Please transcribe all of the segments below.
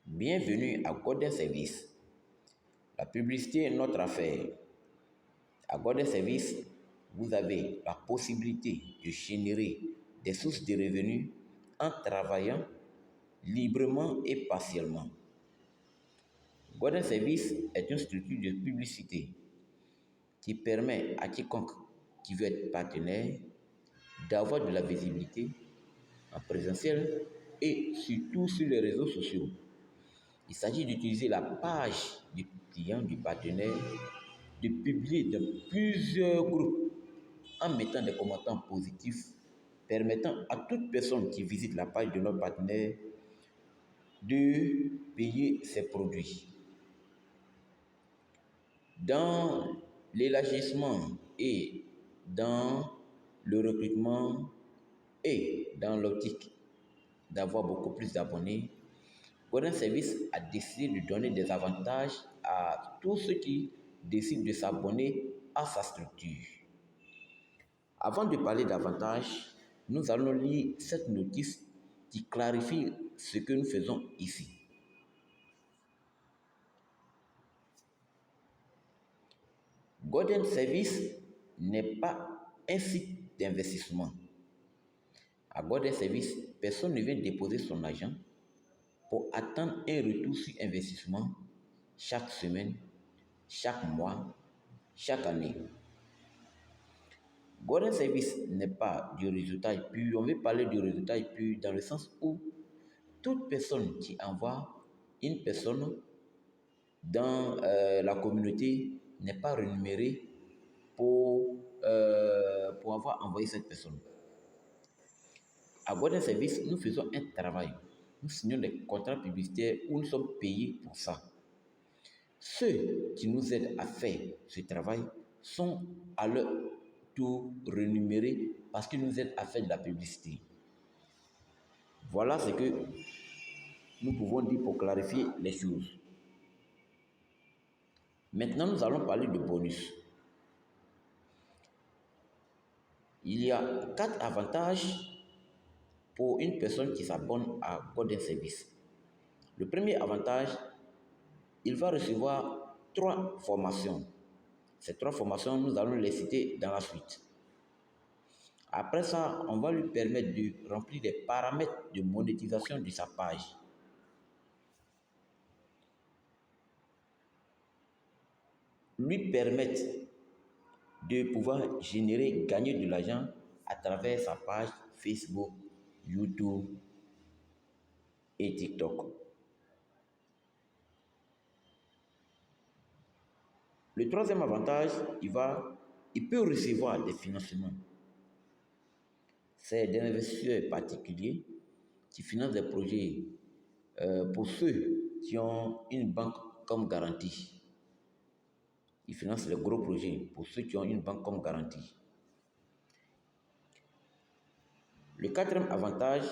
Bienvenue à Golden Service. La publicité est notre affaire. À Golden Service, vous avez la possibilité de générer des sources de revenus en travaillant librement et partiellement. Golden Service est une structure de publicité qui permet à quiconque qui veut être partenaire d'avoir de la visibilité en présentiel et surtout sur les réseaux sociaux. Il s'agit d'utiliser la page du client, du partenaire, de publier dans plusieurs groupes en mettant des commentaires positifs permettant à toute personne qui visite la page de notre partenaire de payer ses produits. Dans l'élargissement et dans le recrutement et dans l'optique d'avoir beaucoup plus d'abonnés, Golden Service a décidé de donner des avantages à tous ceux qui décident de s'abonner à sa structure. Avant de parler d'avantages, nous allons lire cette notice qui clarifie ce que nous faisons ici. Golden Service n'est pas un site d'investissement. À Golden Service, personne ne vient déposer son argent pour attendre un retour sur investissement chaque semaine, chaque mois, chaque année. Golden Service n'est pas du résultat pur. On veut parler du résultat pur dans le sens où toute personne qui envoie une personne dans la communauté n'est pas rémunérée pour avoir envoyé cette personne. À Golden Service, nous faisons un travail. Nous signons des contrats publicitaires où nous sommes payés pour ça. Ceux qui nous aident à faire ce travail sont à leur tour rémunérés parce qu'ils nous aident à faire de la publicité. Voilà ce que nous pouvons dire pour clarifier les choses. Maintenant, nous allons parler de bonus. Il y a 4 avantages pour une personne qui s'abonne à Golden Service. Le premier avantage, il va recevoir 3 formations. Ces 3 formations, nous allons les citer dans la suite. Après ça, on va lui permettre de remplir des paramètres de monétisation de sa page. Lui permettre de pouvoir gagner de l'argent à travers sa page Facebook, YouTube et TikTok. Le troisième avantage, il peut recevoir des financements. C'est des investisseurs particuliers qui financent des projets pour ceux qui ont une banque comme garantie. Ils financent les gros projets pour ceux qui ont une banque comme garantie. Le quatrième avantage,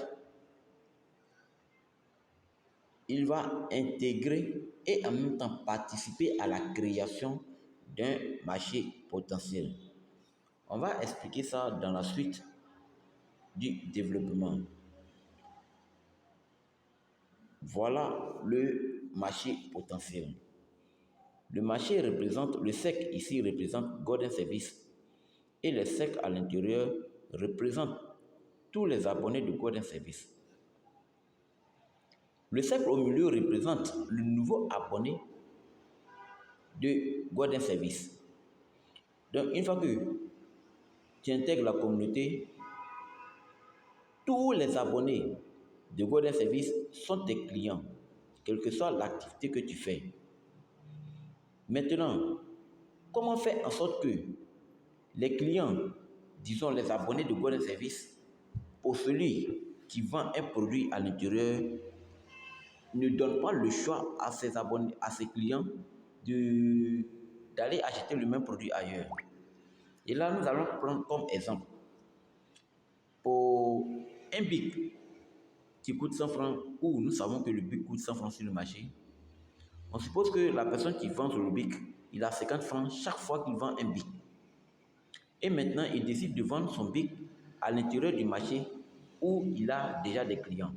il va intégrer et en même temps participer à la création d'un marché potentiel. On va expliquer ça dans la suite du développement. Voilà le marché potentiel. Le marché représente, le SEC ici représente Golden Service et le SEC à l'intérieur représente tous les abonnés de Golden Service. Le cercle au milieu représente le nouveau abonné de Golden Service. Donc, une fois que tu intègres la communauté, tous les abonnés de Golden Service sont tes clients, quelle que soit l'activité que tu fais. Maintenant, comment faire en sorte que les clients, disons les abonnés de Golden Service, pour celui qui vend un produit à l'intérieur, ne donne pas le choix à ses abonnés, à ses clients d'aller acheter le même produit ailleurs. Et là, nous allons prendre comme exemple pour un bic qui coûte 100 francs, ou nous savons que le bic coûte 100 francs sur le marché. On suppose que la personne qui vend le bic, il a 50 francs chaque fois qu'il vend un bic. Et maintenant, il décide de vendre son bic à l'intérieur du marché où il a déjà des clients.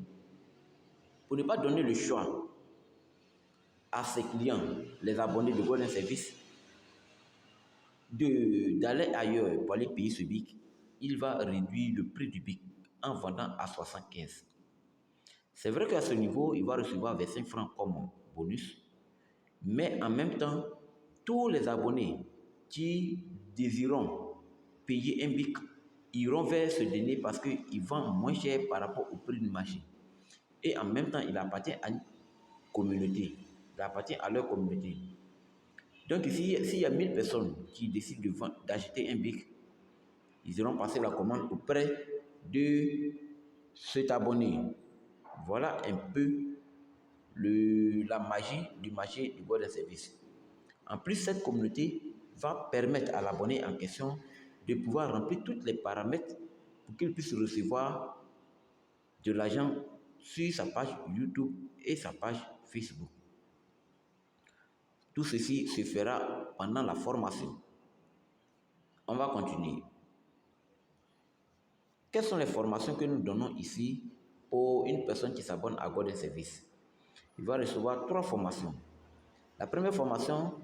Pour ne pas donner le choix à ses clients, les abonnés de Golden Service, d'aller ailleurs pour aller payer ce BIC, il va réduire le prix du BIC en vendant à 75. C'est vrai qu'à ce niveau, il va recevoir 25 francs comme bonus, mais en même temps, tous les abonnés qui désireront payer un BIC iront vers ce dernier parce qu'il vend moins cher par rapport au prix du marché. Et en même temps, il appartient à une communauté. Il appartient à leur communauté. Donc ici, s'il y a 1000 personnes qui décident d'acheter un BIC, ils iront passer la commande auprès de cet abonné. Voilà un peu la magie du marché du Golden Service. En plus, cette communauté va permettre à l'abonné en question de pouvoir remplir tous les paramètres pour qu'il puisse recevoir de l'argent sur sa page YouTube et sa page Facebook. Tout ceci se fera pendant la formation. On va continuer. Quelles sont les formations que nous donnons ici pour une personne qui s'abonne à Golden Service? Il va recevoir 3 formations. La première formation,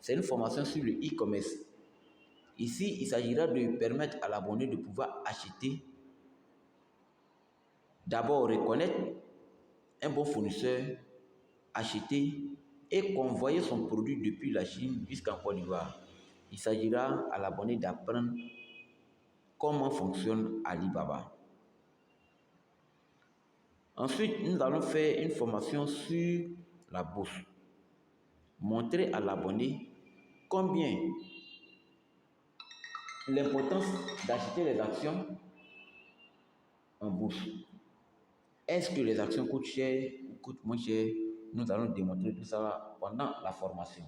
c'est une formation sur le e-commerce. Ici, il s'agira de permettre à l'abonné de pouvoir acheter, d'abord reconnaître un bon fournisseur, acheter et convoyer son produit depuis la Chine jusqu'en Côte d'Ivoire. Il s'agira à l'abonné d'apprendre comment fonctionne Alibaba. Ensuite, nous allons faire une formation sur la bourse. Montrer à l'abonné combien l'importance d'acheter les actions en bourse. Est-ce que les actions coûtent cher ou coûtent moins cher? Nous allons démontrer tout ça pendant la formation.